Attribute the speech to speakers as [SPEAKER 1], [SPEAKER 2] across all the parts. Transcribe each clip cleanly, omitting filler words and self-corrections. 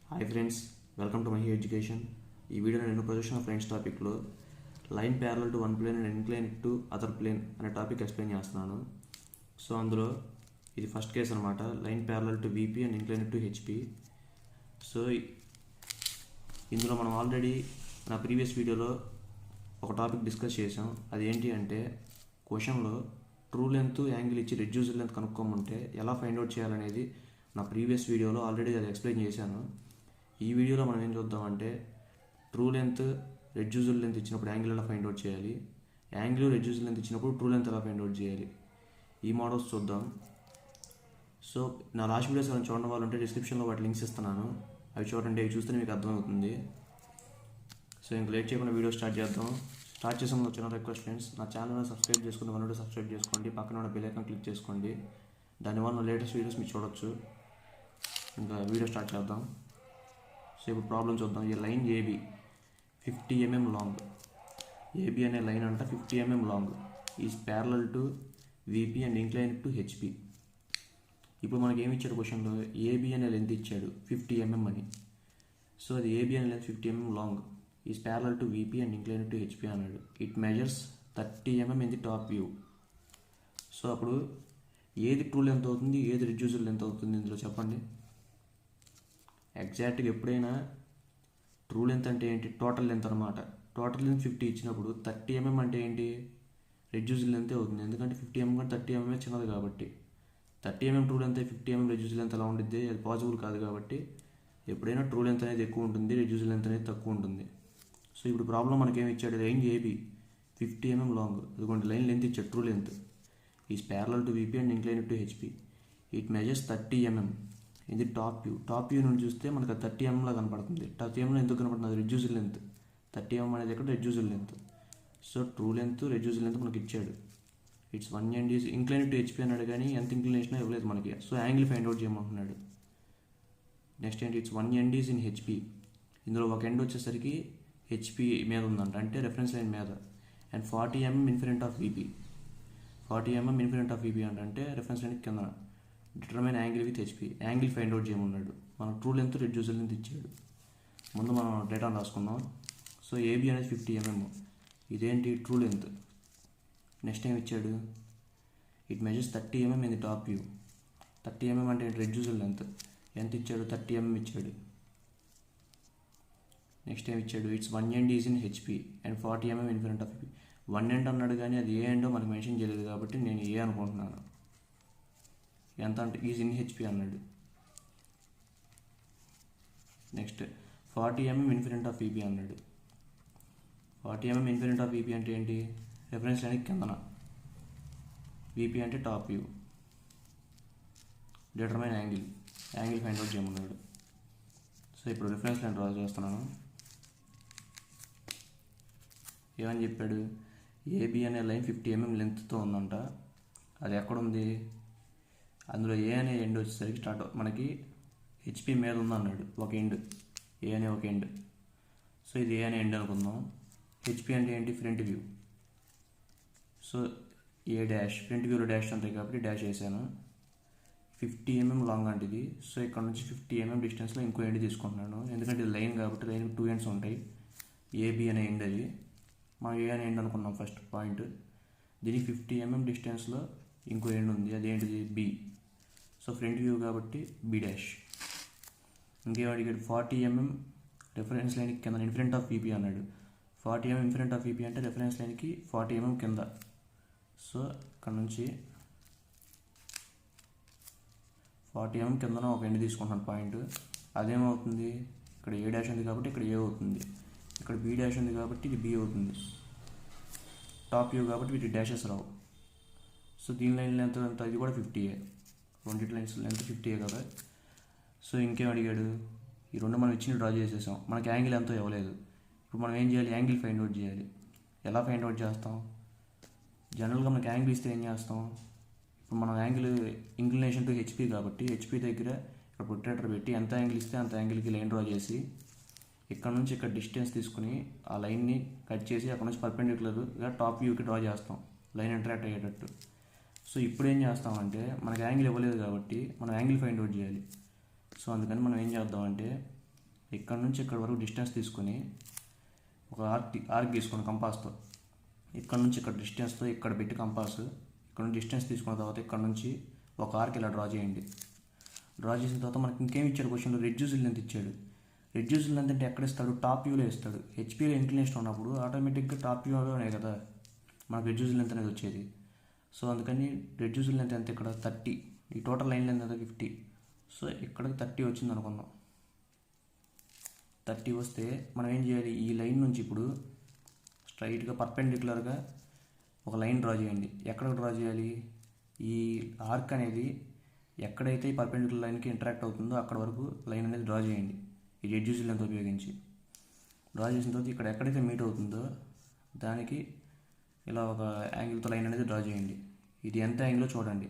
[SPEAKER 1] Hi friends, welcome to my education. ఈ వీడియోలో నేను ప్రొజెక్షన్ ఆఫ్ లైన్స్ టాపిక్లో line parallel to one plane and incline to other plane అనే topic explain చేస్తున్నాను. So అందులో ఇది ఫస్ట్ కేస్ అనమాట, line parallel to VP and incline to HP. So ఇందులో మనం ఆల్రెడీ నా ప్రీవియస్ వీడియోలో ఒక టాపిక్ డిస్కస్ చేసాం. అది ఏంటి అంటే, క్వశ్చన్లో ట్రూ లెంత్ యాంగిల్ ఇచ్చి రెడ్యూస్డ్ లెంత్ కనుక్కోమంటే ఎలా ఫైండ్ అవుట్ చేయాలనేది నా ప్రీవియస్ వీడియోలో ఆల్రెడీ అది ఎక్స్ప్లెయిన్ చేశాను. ఈ వీడియోలో మనం ఏం చూద్దామంటే, ట్రూ లెంత్ రెడ్యూస్డ్ లెంత్ ఇచ్చినప్పుడు యాంగిల్ ఎలా ఫైండ్ అవుట్ చేయాలి, యాంగిల్ రెడ్యూస్డ్ లెంత్ ఇచ్చినప్పుడు ట్రూ లెంత్ ఎలా ఫైండ్ అవుట్ చేయాలి, ఈ మోడల్స్ చూద్దాం. సో నా లాస్ట్ వీడియోస్ ఏమైనా చూడడం వాళ్ళు ఉంటే డిస్క్రిప్షన్లో వాటి లింక్స్ ఇస్తున్నాను, అవి చూడండి. అవి చూస్తే మీకు అర్థమవుతుంది. సో ఇంక లేట్ చేయకుండా వీడియో స్టార్ట్ చేద్దాం. స్టార్ట్ చేసే ముందు చిన్న రిక్వెస్ట్ ఫ్రెండ్స్, నా ఛానల్ని సబ్స్క్రైబ్ చేసుకుని వన్ సబ్స్క్రైబ్ చేసుకోండి, పక్కన ఉన్న బెల్ ఐకాన్ క్లిక్ చేసుకోండి. దానివల్ల లేటెస్ట్ వీడియోస్ మీరు చూడొచ్చు. ఇంకా వీడియో స్టార్ట్ చేద్దాం. సో ఇప్పుడు ప్రాబ్లం చూద్దాం. ఈ line AB 50 mm long, AB అనే లైన్ అంట 50 mm long, is parallel to VP and incline to HP. ఇప్పుడు మనకి ఏమి ఇచ్చాడు క్వశ్చన్లో, ఏబి అనే లెంత్ ఇచ్చాడు 50 mm అని. సో అది ఏబి అనే length 50 mm long is parallel to VP and incline to HP అన్నాడు. It measures 30 mm in the top view. So అప్పుడు ఏది ట్రూ లెంత్ అవుతుంది, ఏది రెడ్యూస్డ్ లెంత్ అవుతుంది ఇందులో చెప్పండి. ఎగ్జాక్ట్గా ఎప్పుడైనా ట్రూ లెంత్ అంటే ఏంటి, టోటల్ లెంత్ అనమాట. టోటల్ లెంత్ 50 ఇచ్చినప్పుడు 30 mm అంటే ఏంటి, రెడ్యూస్డ్ లెంతే అవుతుంది. ఎందుకంటే 50 mm కంటే 30 mm చిన్నది కాబట్టి. 30 mm true length 50 mm reduced length ఎలా ఉండిద్ది, అది పాసిబుల్ కాదు. కాబట్టి ఎప్పుడైనా ట్రూ లెంత్ అనేది ఎక్కువ ఉంటుంది, రెడ్యూస్డ్ లెంత్ అనేది తక్కువ ఉంటుంది. సో ఇప్పుడు ప్రాబ్లం మనకేమి ఇచ్చాడు, లైన్ ఏబి 50 mm లాంగ్, అదిగోండి లైన్ లెంత్ ఇచ్చాడు, true length is parallel to VP and incline to HP. It measures 30 mm ఇది టాప్ వ్యూ. టాప్ వ్యూ నుండి చూస్తే మనకు 30 mm లా కనపడుతుంది. 30 mm ఎందుకు కనపడుతుంది, అది రెడ్యూస్డ్ లెంత్. 30 mm అనేది ఇక్కడ reduced length. So true length reduced length మనకి ఇచ్చాడు. It's 1 end is incline to HP అన్నాడు, కానీ ఎంత ఇంక్లినేషన్ ఇవ్వలేదు మనకి. సో యాంగిల్ ఫైండ్ అవుట్ చేయమంటున్నాడు. నెక్స్ట్ ఏంటి, it's 1 end is in HP. ఇందులో ఒక ఎండ్ వచ్చేసరికి హెచ్పి మీద ఉందంట, అంటే రెఫరెన్స్ లైన్ మీద. And 40 mm in front of VP. 40 mm in front of VP అంటే రెఫరెన్స్ లైన్ కింద. Determine angle with HP, angle find out చేయమన్నాడు. మనం ట్రూ లెంత్ రెడ్యూస్డ్ లెంత్ ఇచ్చాడు. ముందు మనం డేటా రాసుకుందాం. సో ఏబి అనేది 50 mm, ఇదేంటి ట్రూ లెంత్. నెక్స్ట్ ఏం ఇచ్చాడు, it measures 30 mm in the top view. 30 mm అంటే రెడ్యూస్డ్ లెంత్. ఎంత ఇచ్చాడు, 30 mm ఇచ్చాడు. నెక్స్ట్ ఏం ఇచ్చాడు, it's 1 end is in HP and 40 mm in front of VP. 1 end అన్నాడు, కానీ అది ఏ ఎండో మనకు మెన్షన్ చేయలేదు కాబట్టి నేను ఏ అనుకుంటున్నాను. ఎంత అంటే ఈజ్ ఇన్ హెచ్పి అన్నాడు. Next 40 mm in front of VP అన్నాడు. 40 mm in front of VP అంటే ఏంటి, రెఫరెన్స్ లైన్ కిందన, విపి అంటే top view. Determine angle find out చేయమన్నాడు. సో ఇప్పుడు రిఫరెన్స్ లైన్ డ్రా చేస్తున్నాను. ఏమని చెప్పాడు, ఏబి అనే లైన్ 50 mm లెంత్తో ఉందంట. అది ఎక్కడుంది, అందులో ఏ అనే ఎండ్ వచ్చేసరికి స్టార్ట్ మనకి హెచ్పి మీద ఉందన్నాడు. ఒక ఎండ్, ఏ అనే ఒక ఎండ్. సో ఇది ఏ అనే ఎండ్ అనుకుందాం. హెచ్పి అంటే ఏంటి, ఫ్రంట్ వ్యూ. సో ఏ డాష్, ఫ్రంట్ వ్యూలో డాష్ ఉంటాయి కాబట్టి డాష్ వేసాను. 50 mm లాంగ్ అంటే ఇది. సో ఇక్కడ నుంచి 50 mm డిస్టెన్స్లో ఇంకో ఎండ్ తీసుకుంటున్నాను, ఎందుకంటే ఇది లైన్ కాబట్టి లైన్ 2 ends ఉంటాయి. ఏబి అనే ఎండ్ అది, మనం ఏ అనే ఎండ్ అనుకున్నాం ఫస్ట్ పాయింట్. దీనికి 50 mm డిస్టెన్స్లో ఇంకో ఎండ్ ఉంది, అదేంటిది బి. సో ఫ్రంట్ వ్యూ కాబట్టి బి డాష్. ఇంకేం అడిగాడు, 40 mm రెఫరెన్స్ లైన్కి కింద ఇన్ ఫ్రంట్ ఆఫ్ విపి అన్నాడు. 40 mm in front of VP అంటే రెఫరెన్స్ లైన్కి 40 mm కింద. సో ఇక్కడ నుంచి 40 mm కిందన ఒక ఎండ్ తీసుకుంటాను పాయింట్. అదేమవుతుంది, ఇక్కడ ఏ డాష్ ఉంది కాబట్టి ఇక్కడ ఏ అవుతుంది, ఇక్కడ బి డాష్ ఉంది కాబట్టి ఇది బి అవుతుంది. టాప్ వ్యూ కాబట్టి వీటి డాషెస్ రావు. సో దీని లైన్ లెంత్ ఎంత, ఇది కూడా 50. రెండింటి లైన్స్ లెంత్ 50 కదా. సో ఇంకేం అడిగాడు, ఈ రెండు మనం ఇచ్చిన డ్రా చేసేసాం, మనకి యాంగిల్ ఎంతో ఇవ్వలేదు. ఇప్పుడు మనం ఏం చేయాలి, యాంగిల్ ఫైండ్ అవుట్ చేయాలి. ఎలా ఫైండ్ అవుట్ చేస్తాం, జనరల్గా మనకి యాంగిల్ ఇస్తే ఏం చేస్తాం, ఇప్పుడు మనం యాంగిల్ ఇంక్లినేషన్ టు హెచ్పి కాబట్టి హెచ్పి దగ్గర ఇక్కడ ప్రొట్రాక్టర్ పెట్టి ఎంత యాంగిల్ ఇస్తే అంత యాంగిల్కి లైన్ డ్రా చేసి ఇక్కడ నుంచి ఇక్కడ డిస్టెన్స్ తీసుకుని ఆ లైన్ని కట్ చేసి అక్కడ నుంచి పర్పెండిక్యులర్గా టాప్ వ్యూకి డ్రా చేస్తాం, లైన్ ఇంటరాక్ట్ అయ్యేటట్టు. సో ఇప్పుడు ఏం చేస్తామంటే, మనకి యాంగిల్ ఇవ్వలేదు కాబట్టి మనం యాంగిల్ ఫైండ్ అవుట్ చేయాలి. సో అందుకని మనం ఏం చేద్దామంటే, ఇక్కడ నుంచి ఇక్కడ వరకు డిస్టెన్స్ తీసుకొని ఒక ఆర్క్ తీసుకోండి కంపాస్తో. ఇక్కడ నుంచి ఇక్కడ డిస్టెన్స్తో ఇక్కడ పెట్టి కంపాస్ ఇక్కడ నుంచి డిస్టెన్స్ తీసుకున్న తర్వాత ఇక్కడ నుంచి ఒక ఆర్క్ ఇలా డ్రా చేయండి. డ్రా చేసిన తర్వాత మనకి ఇంకేం ఇచ్చాడు క్వశ్చన్లో, రెడ్యూస్డ్ లెంత్ ఇచ్చాడు. రెడ్యూస్డ్ లెంత్ అంటే ఎక్కడ ఇస్తాడు, టాప్ వ్యూలో ఇస్తాడు. హెచ్పీలో ఇంక్లినేషన్ ఉన్నప్పుడు ఆటోమేటిక్గా టాప్ వ్యూలోనే కదా మనకు రెడ్యూస్డ్ లెంత్ అనేది వచ్చేది. సో అందుకని రెడ్యూస్డ్ లెంత్ ఎంత ఇక్కడ 30, ఈ టోటల్ లైన్ లెంత్ ఎంత 50. సో ఇక్కడికి 30 వచ్చింది అనుకుందాం. 30 వస్తే మనం ఏం చేయాలి, ఈ లైన్ నుంచి ఇప్పుడు స్ట్రైట్గా పర్పెండిక్యులర్గా ఒక లైన్ డ్రా చేయండి. ఎక్కడ డ్రా చేయాలి, ఈ ఆర్క్ అనేది ఎక్కడైతే ఈ పర్పెండిక్యులర్ లైన్కి ఇంటరాక్ట్ అవుతుందో అక్కడ వరకు లైన్ అనేది డ్రా చేయండి ఈ రెడ్యూస్డ్ లెంత్ ఉపయోగించి. డ్రా చేసిన తర్వాత ఇక్కడ ఎక్కడైతే మీట్ అవుతుందో దానికి ఇలా ఒక యాంగిల్తో లైన్ అనేది డ్రా చేయండి. ఇది ఎంత యాంగిల్లో చూడండి,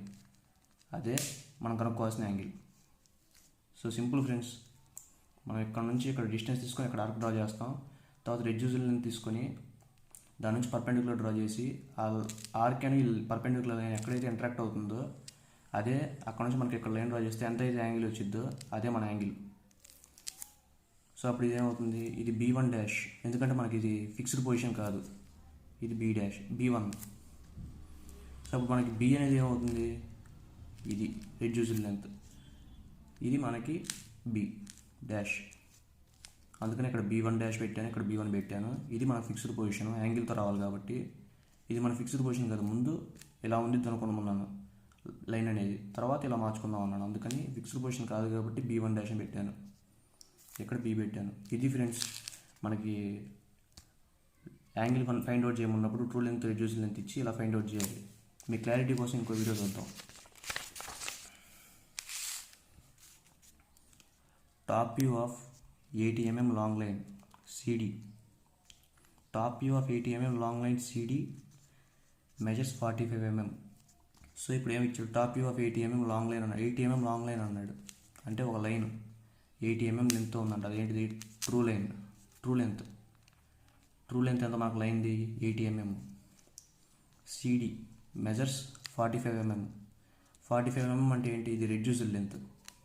[SPEAKER 1] అదే మనం కనుక్కోవాల్సిన యాంగిల్. సో సింపుల్ ఫ్రెండ్స్, మనం ఇక్కడ నుంచి ఇక్కడ డిస్టెన్స్ తీసుకొని ఇక్కడ ఆర్క్ డ్రా చేస్తాం. తర్వాత రెడ్యూస్డ్ లెంత్ తీసుకొని దాని నుంచి పర్పెండిక్యులర్ డ్రా చేసి ఆ ఆర్క్ అని పర్పెండిక్యులర్ లైన్ ఎక్కడైతే ఇంటరాక్ట్ అవుతుందో అదే అక్కడ నుంచి మనకి ఇక్కడ లైన్ డ్రా చేస్తే ఎంత అయితే యాంగిల్ వచ్చిద్దో అదే మన యాంగిల్. సో అప్పుడు ఇదేమవుతుంది, ఇది B1 డాష్, ఎందుకంటే మనకి ఇది ఫిక్స్డ్ పొజిషన్ కాదు, ఇది B డాష్ B1. సో అప్పుడు మనకి B అనేది ఏమవుతుంది, ఇది రెడ్యూస్డ్ లెంత్, ఇది మనకి B డాష్. అందుకని ఇక్కడ B1 డాష్ పెట్టాను, ఇక్కడ B1 పెట్టాను. ఇది మన ఫిక్స్డ్ పొజిషన్, యాంగిల్తో రావాలి కాబట్టి. ఇది మన ఫిక్స్డ్ పొజిషన్ కదా, ముందు ఇలా ఉండిద్ది అనుకున్నాను లైన్ అనేది, తర్వాత ఇలా మార్చుకుందాం అన్నాను. అందుకని ఫిక్స్డ్ పొజిషన్ కాదు కాబట్టి B1 డాష్ అని పెట్టాను, ఇక్కడ B పెట్టాను. ఇది ఫ్రెండ్స్ మనకి యాంగిల్ ఫైండ్ అవుట్ చేయమన్నప్పుడు ట్రూ లెంత్ రెడ్యూస్డ్ లెంత్ ఇచ్చి ఇలా ఫైండ్ అవుట్ చేయాలి. మీ క్లారిటీ కోసం ఇంకో వీడియో చూద్దాం. Top view of 80 mm long line CD. Top view of 80 mm long line CD measures 45 mm. So ఇప్పుడు ఏమి ఇచ్చాడు, top view of 80 mm long line అన్నాడు. 80 mm లాంగ్ లైన్ అన్నాడు అంటే ఒక లైన్ 80 mm లెంత్ ఉందంట. అదేంటిది, true line, true length. True length ఎంత మనకు లైన్ది 80 mm. CD measures 45 mm. 45 mm అంటే ఏంటి, ఇది reduced length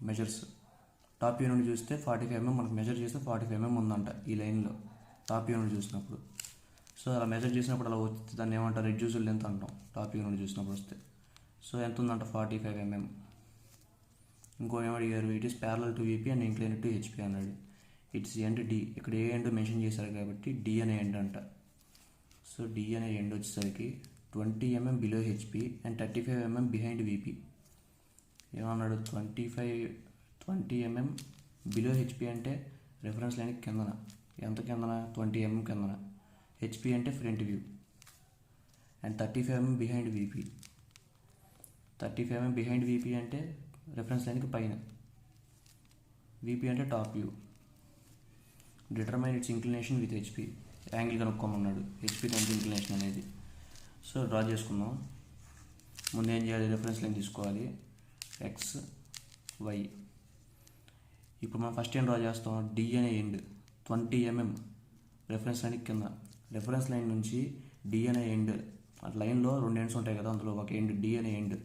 [SPEAKER 1] measures. Top view నుండి చూస్తే 45 mm మనకు మెజర్ చేస్తే 45 mm ఉందంట ఈ లైన్లో టాప్ వ్యూ నుండి చూసినప్పుడు. సో అలా మెజర్ చేసినప్పుడు అలా వస్తే దాన్ని ఏమంటారు, రెడ్యూస్డ్ లెంత్ అంటాం టాప్ వ్యూ నుండి చూసినప్పుడు వస్తే. సో ఎంత ఉందంట 45 mm. ఇంకో ఏమడిగారు, it is parallel to VP and incline to HP అన్నాడు. ఇట్స్ ఎండ్ D, ఇక్కడ ఏ ఎండ్ మెన్షన్ చేశారు కాబట్టి D అనే ఎండ్ అంట. సో D అనే ఎండ్ వచ్చేసరికి 20 mm below HP and 35 mm behind VP. ఏమన్నాడు, 20 mm బిలో HP అంటే రెఫరెన్స్ లైన్ కిందన, ఎంత కిందన 20 mm కిందన. HP అంటే front view and 35 mm behind VP. 35 mm behind VP అంటే రెఫరెన్స్ లైన్కి పైన. VP అంటే top view. Determine its inclination with HP, angle కనుక్కోమన్నాడు HP ఎంత ఇంక్లినేషన్ అనేది. సో డ్రా చేసుకుందాం. ముందు ఏం చేయాలి, రెఫరెన్స్ లైన్ తీసుకోవాలి X Y. ఇప్పుడు మనం ఫస్ట్ ఏం డ్రా చేస్తాం, D అనే ఎండ్ 20 mm రెఫరెన్స్ లైన్ కింద. రెఫరెన్స్ లైన్ నుంచి D అనే ఎండ్, లైన్లో 2 ఎండ్స్ ఉంటాయి కదా, అందులో ఒక ఎండ్ D అనే ఎండ్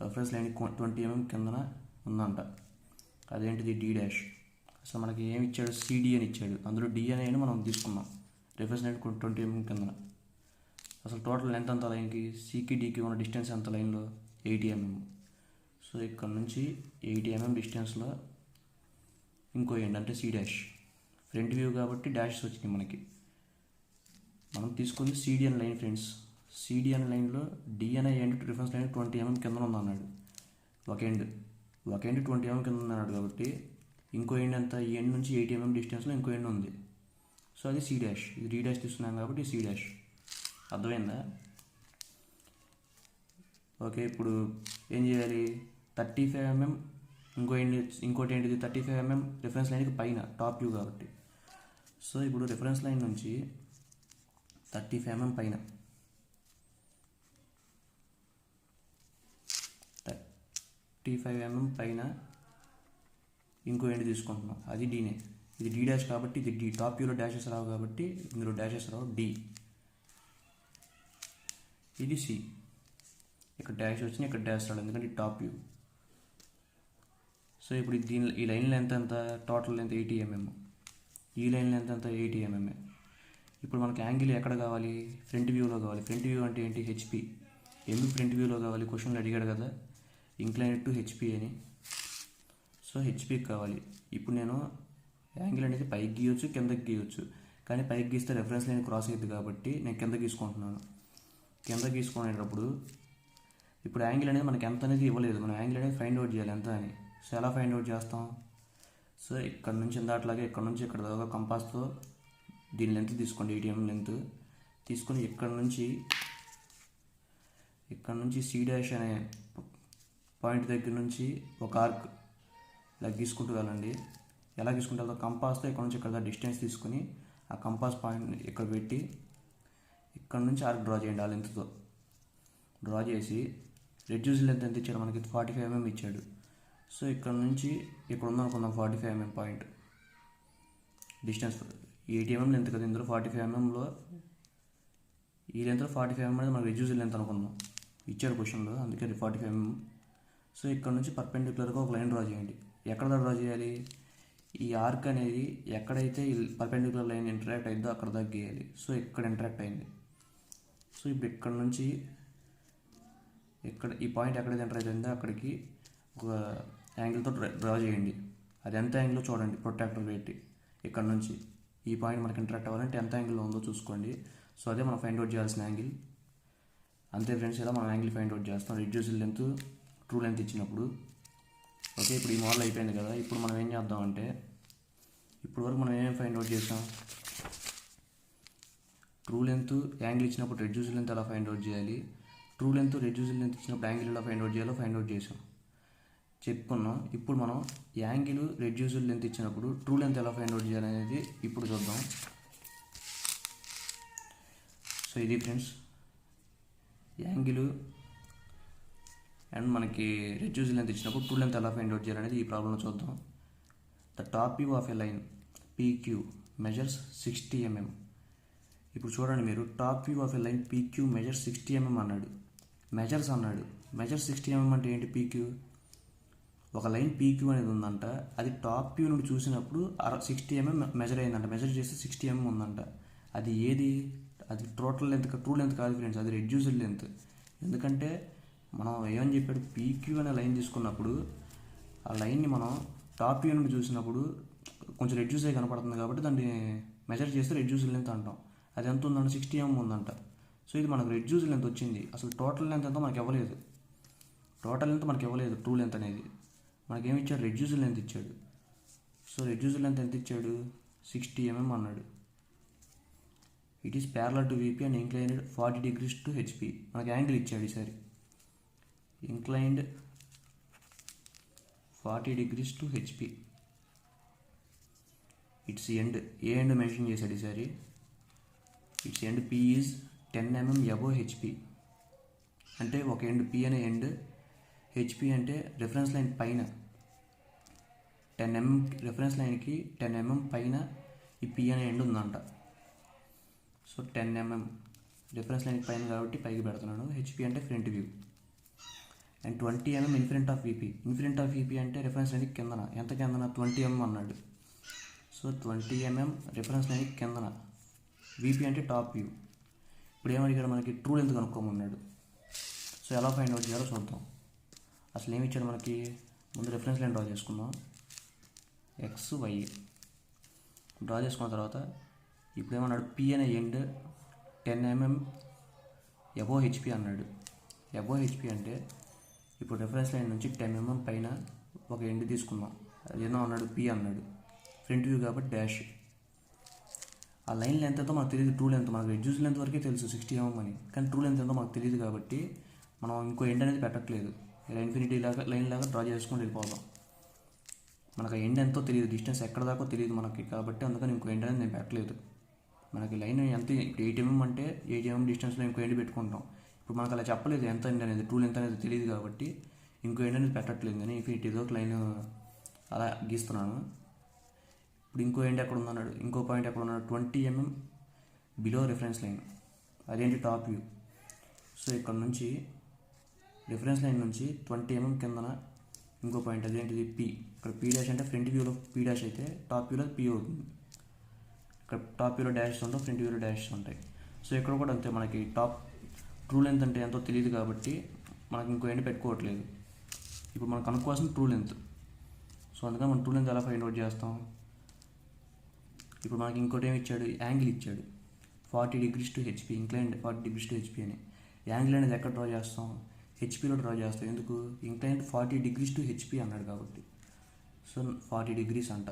[SPEAKER 1] రెఫరెన్స్ లైన్ 20 mm కిందన ఉందంట. అదేంటిది D డాష్. అసలు మనకి ఏమి ఇచ్చాడు, CD అని ఇచ్చాడు, అందులో D అనే ఎండ్ మనం తీసుకున్నాం. రెఫరెన్స్ లైన్ 20 mm కిందన. అసలు టోటల్ లెంత్ అంత లైన్కి, Cకి Dకి ఉన్న డిస్టెన్స్ ఎంత లైన్లో 80 mm. సో ఇక్కడ నుంచి 80 mm డిస్టెన్స్లో ఇంకో ఎండ్ అంటే C డాష్. ఫ్రంట్ వ్యూ కాబట్టి డాషెస్ వచ్చినాయి మనకి. మనం తీసుకుంది CD అనే లైన్ ఫ్రెండ్స్. CD అనే లైన్లో D అనే ఎండ్ రిఫరెన్స్ లైన్ 20 mm కింద ఉందన్నాడు. ఒక ఎండ్ 20 mm కింద ఉన్నాడు కాబట్టి ఇంకో ఎండ్ ఎంత, ఈ ఎండ్ నుంచి 80 mm డిస్టెన్స్లో ఇంకో ఎండ్ ఉంది. సో అది C డాష్. ఇది D డాష్ తీసుకున్నాం కాబట్టి C డాష్. అర్థమైందా? ఓకే, ఇప్పుడు ఏం చేయాలి, 35 mm ఇంకోటి ఏంటిది 35 mm రిఫరెన్స్ లైన్కి పైన టాప్ వ్యూ కాబట్టి. సో ఇప్పుడు రిఫరెన్స్ లైన్ నుంచి 35 mm పైన 35 mm పైన ఇంకో ఎండ్ తీసుకుంటున్నాం, అది డీనే. ఇది D డాష్ కాబట్టి ఇది D. టాప్ వ్యూలో డాషెస్ రావు కాబట్టి ఇందులో డాషెస్ రావు, D. ఇది C. ఇక్కడ డాష్ వచ్చినాయి, ఇక్కడ డాష్ రాలేదు ఎందుకంటే టాప్ వ్యూ. సో ఇప్పుడు ఈ లైన్ లెంత్ ఎంత, టోటల్ లెంత్ 80 mm. ఈ లైన్ లెంత్ ఎంత 80 mm. ఇప్పుడు మనకి యాంగిల్ ఎక్కడ కావాలి? ఫ్రంట్ వ్యూలో కావాలి. ఫ్రంట్ వ్యూ అంటే ఏంటి? హెచ్పి. ఎందుకు ఫ్రంట్ వ్యూలో కావాలి? క్వశ్చన్లో అడిగాడు కదా, ఇంక్లైన్డ్ టు హెచ్పి అని. సో హెచ్పికి కావాలి. ఇప్పుడు నేను యాంగిల్ అనేది పైకి గీయొచ్చు, కిందకి గీయొచ్చు. కానీ పైకి గీస్తే రెఫరెన్స్ లైన్ క్రాస్ అయ్యింది కాబట్టి నేను కింద గీసుకుంటున్నాను. కింద గీసుకునేటప్పుడు ఇప్పుడు యాంగిల్ అనేది మనకి ఎంత అనేది ఇవ్వలేదు. మనం యాంగిల్ అనేది ఫైండ్ అవుట్ చేయాలి ఎంత అని. సో ఎలా ఫైండ్ అవుట్ చేస్తాం? సో ఇక్కడ నుంచి ఇందాట్లాగే ఇక్కడ నుంచి ఇక్కడ దాకా కంపాస్తో దీని లెంత్ తీసుకోండి, 80 mm లెంత్ తీసుకొని ఇక్కడ నుంచి సి డాష్ అనే పాయింట్ దగ్గర నుంచి ఒక ఆర్క్ ఇలా గీసుకుంటూ వెళ్ళండి. ఎలా గీసుకుంటూ వెళ్తాం? కంపాస్తో ఇక్కడ నుంచి ఇక్కడ డిస్టెన్స్ తీసుకుని ఆ కంపాస్ పాయింట్ ఇక్కడ పెట్టి ఇక్కడ నుంచి ఆర్క్ డ్రా చేయండి. ఆ లెంత్తో డ్రా చేసి రెడ్యూస్ లెంత్ ఎంత ఇచ్చాడు మనకి? 45 mm ఇచ్చాడు. సో ఇక్కడ నుంచి ఇక్కడ ఉందనుకుందాం 45 mm point distance. 80 mm length కదా, ఇందులో 45 mmలో ఈ లెంత్లో 45 mm అనేది మనకి రెడ్యూస్ లెంత్ అనుకుందాం. ఇచ్చాడు క్వశ్చన్లో, అందుకే 45 mm. సో ఇక్కడ నుంచి పర్పెండిక్యులర్గా ఒక లైన్ డ్రా చేయండి. ఎక్కడ డ్రా చేయాలి? ఈ ఆర్క్ అనేది ఎక్కడైతే ఈ పర్పెండిక్యులర్ లైన్ ఇంటరాక్ట్ అయిందో అక్కడ దాకా గీయాలి. సో ఇక్కడ ఇంటరాక్ట్ అయింది. సో ఇప్పుడు ఇక్కడ నుంచి ఇక్కడ ఈ పాయింట్ ఎక్కడైతే ఇంటరాక్ట్ అయిందో అక్కడికి ఒక యాంగిల్తో డ్రా చేయండి. అది ఎంత యాంగిల్లో చూడండి ప్రొట్రాక్టర్ పెట్టి. ఇక్కడ నుంచి ఈ పాయింట్ మనకి ఇంటరాక్ట్ అవ్వాలంటే ఎంత యాంగిల్లో ఉందో చూసుకోండి. సో అదే మనం ఫైండ్ అవుట్ చేయాల్సిన యాంగిల్. అంతే ఫ్రెండ్స్, ఇలా మనం యాంగిల్ ఫైండ్ అవుట్ చేస్తాం రెడ్యూస్డ్ లెంత్ ట్రూ లెంత్ ఇచ్చినప్పుడు. ఓకే, ఇప్పుడు ఈ మోడల్ అయిపోయింది కదా. ఇప్పుడు మనం ఏం చేద్దాం అంటే, ఇప్పుడు వరకు మనం ఏమేమి ఫైండ్ అవుట్ చేసాం? ట్రూ లెంత్ యాంగిల్ ఇచ్చినప్పుడు రెడ్యూస్డ్ లెంత్ ఎలా ఫైండ్ అవుట్ చేయాలి, ట్రూ లెంత్ రెడ్యూస్డ్ లెంత్ ఇచ్చినప్పుడు యాంగిల్ ఎలా ఫైండ్ అవుట్ చేయాలో ఫైండ్ అవుట్ చేసాం, చెప్పుకున్నాం. ఇప్పుడు మనం యాంగిల్ రెడ్యూస్డ్ లెంత్ ఇచ్చినప్పుడు ట్రూ లెంత్ ఎలా ఫైండ్ అవుట్ చేయాలనేది ఇప్పుడు చూద్దాం. సో ఇది ఫ్రెండ్స్ యాంగిల్ అండ్ మనకి రెడ్యూస్డ్ లెంత్ ఇచ్చినప్పుడు ట్రూ లెంత్ ఎలా ఫైండ్ అవుట్ చేయాలనేది ఈ ప్రాబ్లంలో చూద్దాం. The top view of a line PQ measures 60 mm. ఇప్పుడు చూడండి మీరు, top view of a line PQ measures 60 mm అన్నాడు. మెజర్స్ 60 mm అంటే ఏంటి? PQ ఒక లైన్ PQ అనేది ఉందంట, అది టాప్ వ్యూ నుండి చూసినప్పుడు 60 mm మెజర్ అయిందంట. మెజర్ చేస్తే 60 mm ఉందంట. అది ఏది? అది టోటల్ లెంత్, ట్రూ లెంత్ కాదు ఫ్రెండ్స్, అది రెడ్యూస్డ్ లెంత్. ఎందుకంటే మనం ఏమని చెప్పాడు? PQ అనే లైన్ తీసుకున్నప్పుడు ఆ లైన్ని మనం టాప్ వ్యూ నుండి చూసినప్పుడు కొంచెం రెడ్యూస్ అయ్యి కనపడుతుంది కాబట్టి దాన్ని మెజర్ చేస్తే రెడ్యూస్డ్ లెంత్ అంటాం. అది ఎంత ఉందంటే 60 mm ఉందంట. సో ఇది మనకు రెడ్యూస్డ్ లెంత్ వచ్చింది. అసలు టోటల్ లెంత్ ఎంతో మనకి ఇవ్వలేదు. ట్రూ లెంత్ అనేది మనకి ఏమి ఇచ్చాడు? రెడ్యూస్డ్ లెంత్ ఇచ్చాడు. సో రెడ్యూస్డ్ లెంత్ ఎంత ఇచ్చాడు? 60 mm అన్నాడు. It is parallel to VP and inclined 40 degrees to HP. మనకి యాంగిల్ ఇచ్చాడు ఈసారి, inclined 40 degrees to HP. It's end, A end mention చేశాడు ఈసారి? It's end P is 10 mm above HP. అంటే ఒక ఎండ్ P అనే ఎండ్, HP అంటే reference line పైన 10 mm, రెఫరెన్స్ లైన్కి 10 mm పైన ఈ P అనే ఎండ్ ఉందంట. సో 10 mm రెఫరెన్స్ లైన్ పైన కాబట్టి పైకి పెడుతున్నాను. HP అంటే front view. And 20 mm in front of VP. In front of VP అంటే రెఫరెన్స్ లైన్కి కిందన. ఎంత కిందన? 20 mm అన్నాడు. సో 20 mm రెఫరెన్స్ లైన్కి కిందన. VP అంటే టాప్ వ్యూ. ఇప్పుడు ఏమడిగాడు? మనకి ట్రూ లెంత్ కనుక్కోమన్నాడు. సో ఎలా ఫైండ్ అవుట్ చేయాలో చూద్దాం. అసలు ఏమి ఇచ్చాడు మనకి? ముందు రెఫరెన్స్ లైన్ డ్రా చేసుకుందాం. XY డ్రా చేసుకున్న తర్వాత ఇప్పుడు ఏమన్నాడు? P అనే ఎండ్ 10 mm అబోవ్ HP అన్నాడు. అబోవ్ HP అంటే ఇప్పుడు రెఫరెన్స్ లైన్ నుంచి 10 mm పైన ఒక ఎండ్ తీసుకుందాం. అదేదో అన్నాడు P అన్నాడు. ఫ్రంట్ వ్యూ కాబట్టి డాష్. ఆ లైన్ లెంత్ ఎంతో మనకు తెలియదు. ట్రూ లెంత్ మనకు రెడ్యూస్ లెంత్ వరకే తెలుసు 60 mm అని, కానీ ట్రూ లెంత్ ఎంతో మనకు తెలియదు కాబట్టి మనం ఇంకో ఎండ్ అనేది పెట్టట్లేదు. ఇలా ఇన్ఫినిటీ లాగా లైన్ లాగా డ్రా చేసుకొని వెళ్ళిపోదాం. మనకు ఆ ఎండ్ ఎంతో తెలియదు, డిస్టెన్స్ ఎక్కడ దాకా తెలియదు మనకి, కాబట్టి అందుకని ఇంకో ఎండ్ అనేది నేను పెట్టలేదు. మనకి లైన్ ఎంత? ఇప్పుడు 8 mm అంటే 8 mm డిస్టెన్స్లో ఇంకో ఎండ్ పెట్టుకుంటాం. ఇప్పుడు మనకు అలా చెప్పలేదు ఎంత ఎండ్ అనేది, ట్రూ లెంత్ అనేది తెలియదు కాబట్టి ఇంకో ఎండ్ అనేది పెట్టట్లేదు. కానీ ఇన్ఫినిటీతో లైన్ అలా గీస్తున్నాను. ఇప్పుడు ఇంకో ఎండ్ ఎక్కడ ఉందన్నాడు? ఇంకో పాయింట్ ఎక్కడ ఉన్నాడు? 20 mm బిలో రిఫరెన్స్ లైన్. అదేంటి? Top view. సో ఇక్కడ నుంచి రిఫరెన్స్ లైన్ నుంచి 20 mm కిందన ఇంకో పాయింట్, అదేంటిది? P. ఇక్కడ P' అంటే ఫ్రంట్ వ్యూలో P' అయితే టాప్ వ్యూలో P అవుతుంది. ఇక్కడ టాప్ వ్యూలో డాషెస్ ఉంటాయి, ఫ్రంట్ వ్యూలో డాషెస్ ఉంటాయి. సో ఇక్కడ కూడా అంతే, మనకి ట్రూ లెంత్ అంటే ఎంతో తెలియదు కాబట్టి మనకి ఇంకో ఎండ్ పెట్టుకోవట్లేదు. ఇప్పుడు మనం కనుక్కోవాల్సిన ట్రూ లెంత్. సో అందుకని మనం ట్రూ లెంత్ ఎలా ఫైండ్ అవుట్ చేస్తాం? ఇప్పుడు మనకి ఇంకోటి ఏమి ఇచ్చాడు, యాంగిల్ ఇచ్చాడు 40 degrees to HP, inclined 40 degrees to HP అని. యాంగిల్ అనేది ఎక్కడ డ్రా చేస్తాం? హెచ్పిలో డ్రా చేస్తాం. ఎందుకు? ఇంక్లైన్డ్ 40 degrees to HP అన్నాడు కాబట్టి. సో 40 degrees అంట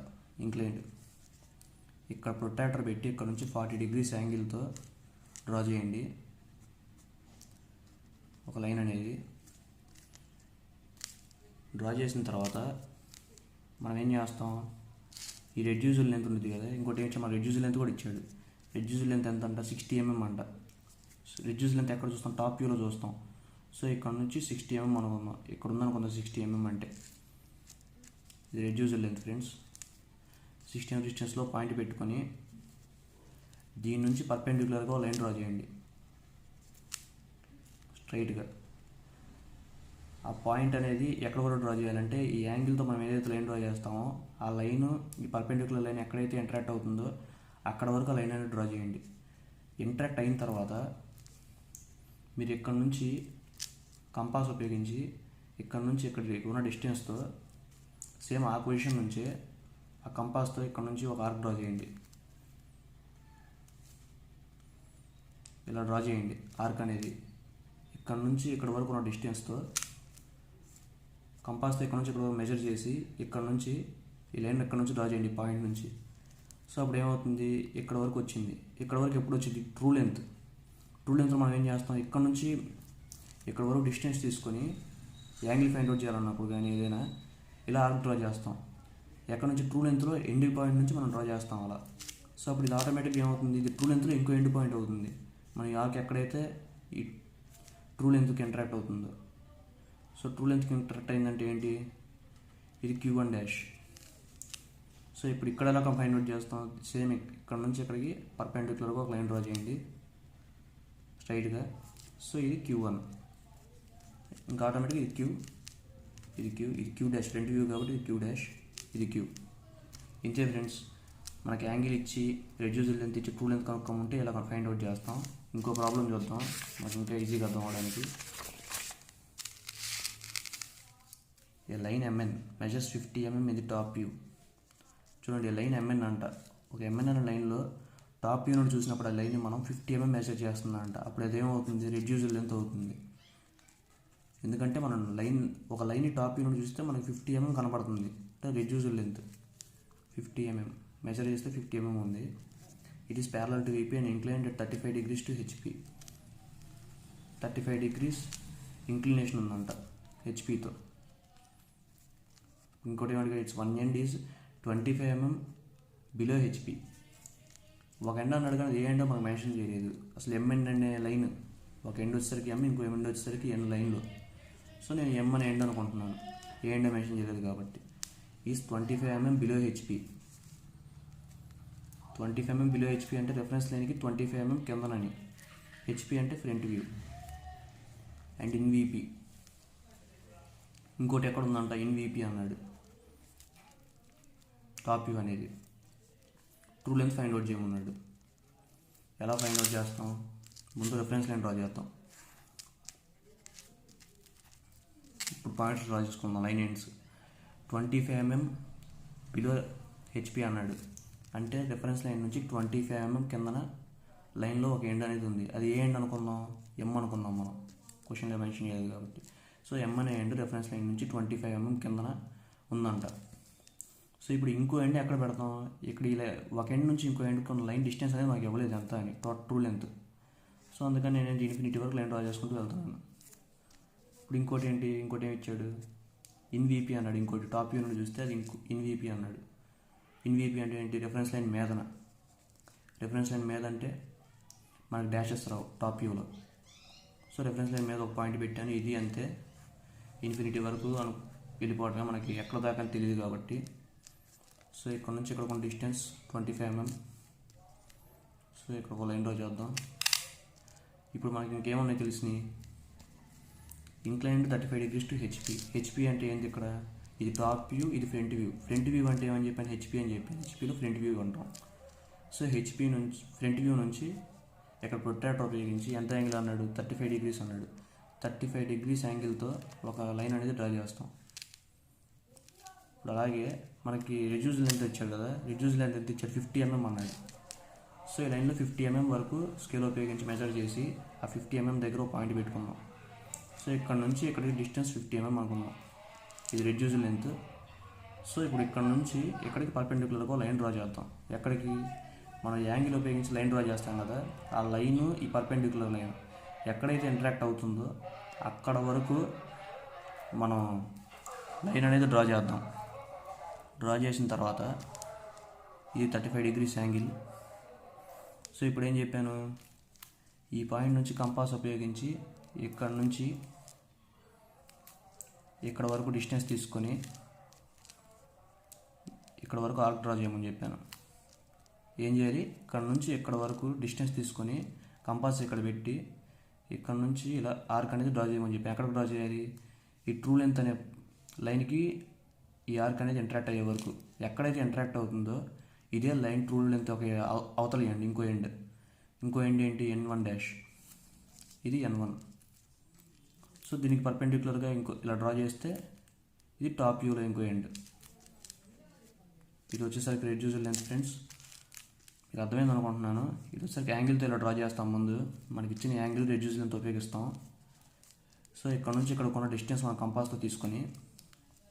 [SPEAKER 1] ఇంక్లైన్డ్. ఇక్కడ ప్రొట్రాక్టర్ పెట్టి ఇక్కడ నుంచి 40 degrees యాంగిల్తో డ్రా చేయండి ఒక లైన్ అనేది. డ్రా చేసిన తర్వాత మనం ఏం చేస్తాం, ఈ రెడ్యూజల్ లెంత్ ఉంది కదా, ఇంకోటి ఏంటంటే మన రెడ్యూజల్ లెంత్ కూడా ఇచ్చాడు. రెడ్యూజల్ లెంత్ ఎంత అంట? 60 mm అంట. రెడ్యూజల్ లెంత్ ఎక్కడ చూస్తాం? టాప్ వ్యూలో చూస్తాం. సో ఇక్కడ నుంచి 60 mm అనుకుందాం. ఇక్కడ ఉందనుకుందాం 60 mm అంటే ఇది రెడ్యూజల్ లెంత్ ఫ్రెండ్స్. 60 mm డిస్టెన్స్లో పాయింట్ పెట్టుకొని దీని నుంచి పర్పెండిక్యులర్గా లైన్ డ్రా చేయండి స్ట్రైట్గా. ఆ పాయింట్ అనేది ఎక్కడ కూడా డ్రా చేయాలంటే ఈ యాంగిల్తో మనం ఏదైతే లైన్ డ్రా చేస్తామో ఆ లైన్, ఈ పర్పెండిక్యులర్ లైన్ ఎక్కడైతే ఇంటరాక్ట్ అవుతుందో అక్కడ వరకు ఆ లైన్ అనేది డ్రా చేయండి. ఇంటరాక్ట్ అయిన తర్వాత మీరు ఇక్కడ నుంచి కంపాస్ ఉపయోగించి ఇక్కడ నుంచి ఇక్కడికి ఉన్న డిస్టెన్స్తో సేమ్ ఆ పొజిషన్ నుంచే ఆ కంపాస్తో ఇక్కడ నుంచి ఒక ఆర్క్ డ్రా చేయండి. ఇలా డ్రా చేయండి ఆర్క్ అనేది. ఇక్కడ నుంచి ఇక్కడ వరకు ఉన్న డిస్టెన్స్తో కంపాస్తో ఇక్కడ నుంచి ఇక్కడ మెజర్ చేసి ఇక్కడ నుంచి ఈ లైన్ ఇక్కడ నుంచి డ్రా చేయండి పాయింట్ నుంచి. సో అప్పుడు ఏమవుతుంది, ఇక్కడ వరకు వచ్చింది. ఇక్కడ వరకు ఎప్పుడు వచ్చింది? True length. ట్రూ లెంత్లో మనం ఏం చేస్తాం, ఇక్కడ నుంచి ఇక్కడ వరకు డిస్టెన్స్ తీసుకొని యాంగిల్ ఫైండ్ అవుట్ చేయాలన్నప్పుడు కానీ ఏదైనా ఇలా ఆర్క్ డ్రా చేస్తాం. ఎక్కడ నుంచి? ట్రూ లెంత్లో ఎండ్ పాయింట్ నుంచి మనం డ్రా చేస్తాం అలా. సో అప్పుడు ఇది ఆటోమేటిక్గా ఏమవుతుంది, ఇది ట్రూ లెంత్లో ఇంకో ఎండ్ పాయింట్ అవుతుంది. మన ఈ ఆర్క్ ఎక్కడైతే ఈ ట్రూ లెంత్కి ఇంటరాక్ట్ అవుతుందో. సో ట్రూ లెంత్కి ఇంటరాక్ట్ అయిందంటే ఏంటి? ఇది Q1'. సో ఇప్పుడు ఇక్కడ ఎలా ఫైండ్ అవుట్ చేస్తాం? సేమ్ ఇక్కడ నుంచి ఇక్కడికి పర్పెండిక్యులర్గా ఒక లైన్ డ్రా చేయండి స్ట్రైట్గా. సో ఇది Q1. ఇంకా ఆటోమేటిక్గా ఇది Q, ఇది Q, ఇది Q'. ఫ్రంట్ వ్యూ కాబట్టి ఇది Q', ఇది Q. ఇంతే ఫ్రెండ్స్. మనకి యాంగిల్ ఇచ్చి రెడ్యూజల్ లెంత్ ఇచ్చి ట్రూ లెంత్ కనుక్కోమంటే ఇలా ఫైండ్ అవుట్ చేస్తాం. ఇంకో ప్రాబ్లం చూద్దాం మనకి ఇంకా ఈజీగా అర్థం అవడానికి. A line MN measures 50 mm in the top view. చూడండి, లైన్ MN అంట. ఒక MN అనే లైన్లో టాప్ వ్యూ నుండి చూసినప్పుడు ఆ లైన్ మనం 50 mm మెజర్ చేస్తుందంట. అప్పుడు అదేమవుతుంది? రెడ్యూజల్ లెంత్ అవుతుంది. ఎందుకంటే మనం ఒక లైన్ టాప్ వ్యూ నుండి చూస్తే మనకి 50 mm కనపడుతుంది. అంటే రెడ్యూజల్ లెంత్ 50 mm మెజర్ చేస్తే 50 mm ఉంది. It is parallel to VP and inclined at 35 degrees to HP. 35 degrees inclination ఉందంట హెచ్పితో. ఇంకోటి ఏమంటే it's one end is 25 mm below HP. ఒక ఎండ్ అన్నాడు కానీ ఏ ఎండో మనకు మెన్షన్ చేయలేదు. అసలు MN అనే లైన్ ఒక ఎండ్ వచ్చేసరికి M, ఇంకో ఎండ్ వచ్చేసరికి N లైన్లో. సో నేను M అనే ఎండ్ అనుకుంటున్నాను, ఏ ఎండ్ మెన్షన్ చేయలేదు కాబట్టి. Is 25 mm below HP. 25 mm below HP అంటే రెఫరెన్స్ లైన్కి 25 mm కిందనని. HP అంటే front view and in VP. ఇంకోటి ఎక్కడ ఉందంట? ఇన్ VP అన్నాడు. టాప్ వ్యూ అనేది. ట్రూ లెంత్ ఫైండ్ అవుట్ చేయమన్నాడు. ఎలా ఫైండ్ అవుట్ చేస్తాం? ముందు రెఫరెన్స్ లైన్ డ్రా చేద్దాం. ఇప్పుడు పాయింట్స్ డ్రా చేసుకుందాం. Line ends 25 mm below HP అన్నాడు. అంటే రెఫరెన్స్ లైన్ నుంచి 25 mm కిందన లైన్లో ఒక ఎండ్ అనేది ఉంది. అది ఏ ఎండ్ అనుకుందాం? M అనుకుందాం మనం, క్వశ్చన్లో మెన్షన్ చేయలేదు కాబట్టి. సో M అనే ఎండ్ రెఫరెన్స్ లైన్ నుంచి 25 mm కిందన ఉందంట. సో ఇప్పుడు ఇంకో ఎండ్ ఎక్కడ పెడతాం? ఇక్కడ ఇలా ఒక ఎండ్ నుంచి ఇంకో ఎండ్ కొన్ని లైన్ డిస్టెన్స్ అనేది మాకు ఇవ్వలేదు ఎంత అని, ట్రూ లెంత్. సో అందుకని నేను ఇన్ఫినిటీ వరకు లైన్ డ్రా చేసుకుంటూ వెళ్తున్నాను. ఇప్పుడు ఇంకోటి ఏమి ఇచ్చాడు? ఇన్ VP అన్నాడు. ఇంకోటి టాప్ వ్యూ నుండి చూస్తే అది ఇన్ VP అన్నాడు. ఇన్ VP అంటే ఏంటి? రెఫరెన్స్ లైన్ మీదన. రెఫరెన్స్ లైన్ మీద అంటే మనకు డాషెస్ రావు టాప్ వ్యూలో. సో రెఫరెన్స్ లైన్ మీద ఒక పాయింట్ పెట్టాను, ఇది అంతే. ఇన్ఫినిటీ వరకు వెళ్ళిపోవటమే, మనకి ఎక్కడ దాకా అని తెలియదు కాబట్టి. సో ఇక్కడ నుంచి ఇక్కడ కొన్ని డిస్టెన్స్ 25 mm. సో ఇక్కడ ఒక లైన్ డ్రా చేద్దాం. ఇప్పుడు మనకి ఇంకేమన్నా తెలిసినాయి? Inclined 35 degrees to HP. HP అంటే ఏంటి? ఇక్కడ ఇది టాప్ వ్యూ, ఇది ఫ్రంట్ వ్యూ. ఫ్రంట్ వ్యూ అంటే ఏమని చెప్పాను? HP అని చెప్పాను. HPలో ఫ్రంట్ వ్యూ అంటాం. సో హెచ్పి నుంచి ఫ్రంట్ వ్యూ నుంచి ఇక్కడ ప్రొట్రాక్టర్ ఉపయోగించి ఎంత యాంగిల్ అన్నాడు, 35 degrees అన్నాడు. 35 degrees యాంగిల్తో ఒక లైన్ అనేది డ్రా చేస్తాం. ఇప్పుడు అలాగే మనకి రెడ్యూస్ లెంత్ ఇచ్చాడు కదా, రెడ్యూస్ లెంత్ ఎంత ఇచ్చాడు, 50 mm అన్నాడు. సో ఈ లైన్లో 50 mm వరకు స్కేల్ ఉపయోగించి మెజర్ చేసి ఆ 50 mm దగ్గర ఒక పాయింట్ పెట్టుకున్నాం. సో ఇక్కడ నుంచి ఇక్కడికి డిస్టెన్స్ 50 mm అనుకున్నాం. ఇది రెడ్యూస్ లెంత్. సో ఇప్పుడు ఇక్కడ నుంచి ఇక్కడికి పర్పెండిక్యులర్గా లైన్ డ్రా చేద్దాం. ఎక్కడికి మనం యాంగిల్ ఉపయోగించి లైన్ డ్రా చేస్తాం కదా, ఆ లైను ఈ పర్పెండిక్యులర్ లైన్ ఎక్కడైతే ఇంటరాక్ట్ అవుతుందో అక్కడ వరకు మనం లైన్ అనేది డ్రా చేద్దాం. డ్రా చేసిన తర్వాత ఇది 35 degrees యాంగిల్. సో ఇప్పుడు ఏం చెప్పాను, ఈ పాయింట్ నుంచి కంపాస్ ఉపయోగించి ఇక్కడ నుంచి ఇక్కడ వరకు డిస్టెన్స్ తీసుకొని ఇక్కడ వరకు ఆర్క్ డ్రా చేయమని చెప్పాను. ఏం చేయాలి, ఇక్కడ నుంచి ఇక్కడ వరకు డిస్టెన్స్ తీసుకొని కంపాస్ ఇక్కడ పెట్టి ఇక్కడ నుంచి ఇలా ఆర్క్ అనేది డ్రా చేయమని చెప్పాను. ఎక్కడ డ్రా చేయాలి, ఈ ట్రూ లెంత్ అనే లైన్కి ఈ ఆర్క్ అనేది ఇంటరాక్ట్ అయ్యే వరకు. ఎక్కడైతే ఇంటరాక్ట్ అవుతుందో ఇదే లైన్ ట్రూ లెంత్ ఒక అవతల ఎండ్, ఇంకో ఎండ్ ఏంటి, N1'. ఇది N1. సో దీనికి పర్పెండిక్యులర్గా ఇలా డ్రా చేస్తే ఇది టాప్ వ్యూలో ఇంకో ఎండ్. ఇది వచ్చేసరికి రెడ్యూస్ లెంత్ ఫ్రెండ్స్. మీకు అర్థమైంది అనుకుంటున్నాను. ఇది వచ్చేసరికి యాంగిల్తో ఇలా డ్రా చేస్తాం. ముందు మనకి ఇచ్చిన యాంగిల్ రెడ్యూస్ లెంత్ ఉపయోగిస్తాం. సో ఇక్కడ నుంచి ఇక్కడ కొన్న డిస్టెన్స్ మనం కంపాస్తో తీసుకొని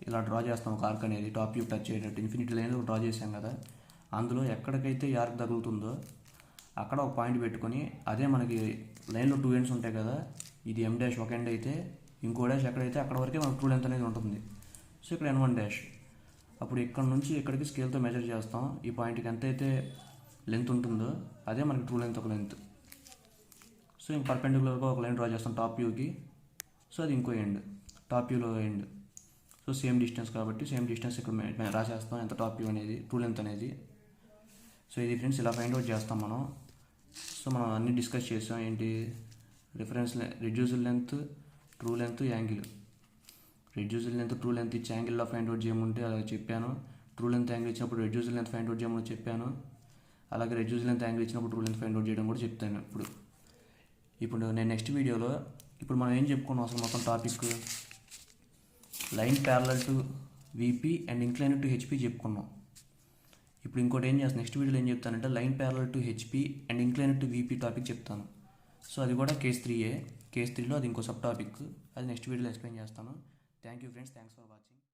[SPEAKER 1] ఇలా డ్రా చేస్తాం. ఒక ఆర్క్ అనేది టాప్ వ్యూ టచ్ అయ్యేటట్టు ఇన్ఫినిటీ లైన్లో డ్రా చేసాం కదా, అందులో ఎక్కడికైతే ఈ ఆర్క్ తగులుతుందో అక్కడ ఒక పాయింట్ పెట్టుకొని, అదే మనకి లైన్లో 2 ends ఉంటాయి కదా, ఇది M' ఒక ఎండ్ అయితే ఇంకో డాష్ ఎక్కడైతే అక్కడ వరకే మనకు ట్రూ లెంత్ అనేది ఉంటుంది. సో ఇక్కడ N1'. అప్పుడు ఇక్కడ నుంచి ఇక్కడికి స్కేల్తో మెజర్ చేస్తాం. ఈ పాయింట్కి ఎంతైతే లెంత్ ఉంటుందో అదే మనకి ట్రూ లెంత్ ఒక లెంత్. సో ఇంక పర్పెండిక్యులర్గా ఒక లైన్ డ్రా చేస్తాం టాప్ వ్యూకి. సో అది ఇంకో ఎండ్, టాప్ వ్యూలో ఎండ్. సో సేమ్ డిస్టెన్స్ కాబట్టి సేమ్ డిస్టెన్స్ ఇక్కడ రాసేస్తాం, ఎంత టాప్ వ్యూ అనేది, ట్రూ లెంత్ అనేది. సో ఇది ఫ్రెండ్స్ ఇలా ఫైండ్ అవుట్ చేస్తాం మనం. సో మనం అన్నీ డిస్కస్ చేసాం. ఏంటి, reduce length, true length, angle. Reduce length, true length ఇచ్చి యాంగిల్లో ఫైండ్ అవుట్ చేయమంటే అలా చెప్పాను. ట్రూ లెంత్ యాంగిల్ ఇచ్చినప్పుడు రెడ్యూస్ లెంత్ ఫైండ్ అవుట్ చేయమని చెప్పాను. అలాగే రెడ్యూస్ లెంత్ యాంగిల్ ఇచ్చినప్పుడు ట్రూ లెంత్ ఫైండ్ అవుట్ చేయడం కూడా చెప్తాను. ఇప్పుడు నేను నెక్స్ట్ వీడియోలో ఇప్పుడు మనం ఏం చెప్పుకున్నాం అసలు మొత్తం topic, line parallel to VP and incline to HP చెప్పుకున్నాం. ఇప్పుడు ఇంకోటి ఏం చేస్తాను, నెక్స్ట్ వీడియోలో ఏం చెప్తానంటే line parallel to HP and incline to VP topic చెప్తాను. సో అది కూడా కేస్ 3A. కేస్ 3లో అది ఇంకో సబ్ టాపిక్, అది నెక్స్ట్ వీడియోలో ఎక్స్ప్లెయిన్ చేస్తాను. Thank you friends, thanks for watching.